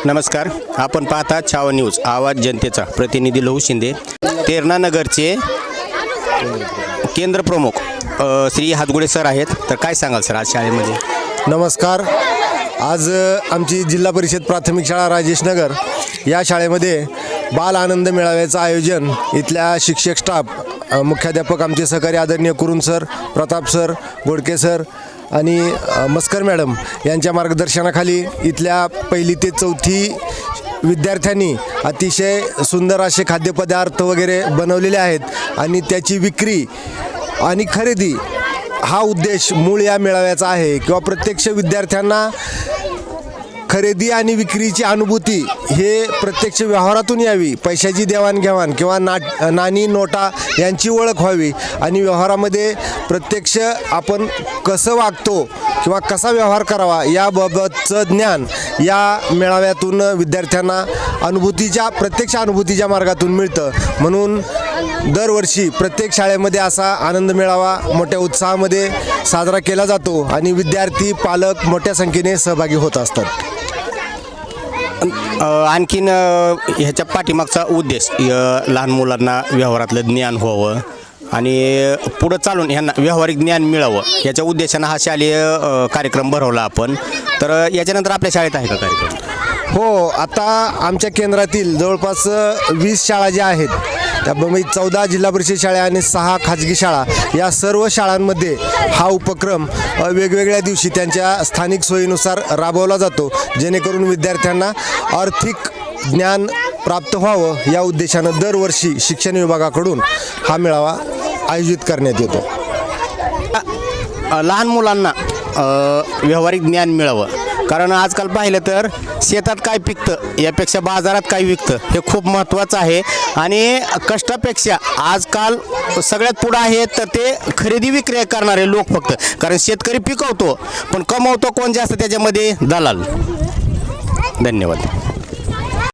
नमस्कार, आपण पाहता छावा न्यूज आवाज जनतेचा. प्रतिनिधी लहू शिंदे. तेरणा नगरचे केंद्र प्रमुख श्री हातगुडे सर आहेत. तर काय सांगाल सर आज शाळेमध्ये? नमस्कार. आज आमची जिल्हा परिषद प्राथमिक शाळा राजेश नगर या शाळेमध्ये बाल आनंद मेळाव्याचं आयोजन इथल्या शिक्षक स्टाफ, मुख्याध्यापक आमचे सहकारी आदरणीय Kurun sir, Pratap sir, Godke sir आणि मस्कर मॅडम यांच्या मार्गदर्शनाखाली इथल्या 1ली ते 4थी विद्यार्थ्यांनी अतिशय सुंदर असे खाद्यपदार्थ वगैरे बनवलेले आहेत आणि त्याची विक्री आणि खरेदी हा उद्देश मूळ या मेळाव्याचा आहे. किंवा प्रत्यक्ष विद्यार्थ्यांना खरेदी आणि विक्रीची अनुभूती हे प्रत्यक्ष व्यवहारातून यावी, पैशाची देवाणघेवाण किंवा नाणी नोटा यांची ओळख व्हावी आणि व्यवहारामध्ये प्रत्यक्ष आपण कसं वागतो किंवा कसा व्यवहार करावा याबाबतचं ज्ञान या मेळाव्यातून विद्यार्थ्यांना प्रत्यक्ष अनुभूतीच्या मार्गातून मिळतं. म्हणून दरवर्षी प्रत्येक शाळेमध्ये असा आनंद मेळावा मोठ्या उत्साहामध्ये साजरा केला जातो आणि विद्यार्थी पालक मोठ्या संख्येने सहभागी होत असतात. आणखीन ह्याच्या पाठीमागचा उद्देश लहान मुलांना व्यवहारातलं ज्ञान व्हावं आणि पुढं चालून ह्यांना व्यावहारिक ज्ञान मिळावं याच्या उद्देशानं हा शालेय कार्यक्रम भरवला आपण. तर याच्यानंतर आपल्या शाळेत आहे का कार्यक्रम? हो, आता आमच्या केंद्रातील जवळपास 20 शाळा ज्या आहेत त्यामध्ये 14 जिल्हा परिषद शाळा आणि 6 खाजगी शाळा या सर्व शाळांमध्ये हा उपक्रम वेगवेगळ्या दिवशी त्यांच्या स्थानिक सोयीनुसार राबवला जातो, जेणेकरून विद्यार्थ्यांना आर्थिक ज्ञान प्राप्त व्हावं या उद्देशानं दरवर्षी शिक्षण विभागाकडून हा मेळावा आयोजित करण्यात येतो. लहान मुलांना व्यावहारिक ज्ञान मिळावं, कारण आजकाल पाहिलं तर शेतात काय पिकतं यापेक्षा बाजारात काय विकतं हे खूप महत्त्वाचं आहे. आणि कष्टापेक्षा आजकाल सगळ्यात पुढं आहे तर ते खरेदी विक्री करणारे लोक फक्त. कारण शेतकरी पिकवतो पण कमवतो कोण जास्त? त्याच्यामध्ये दलाल. धन्यवाद.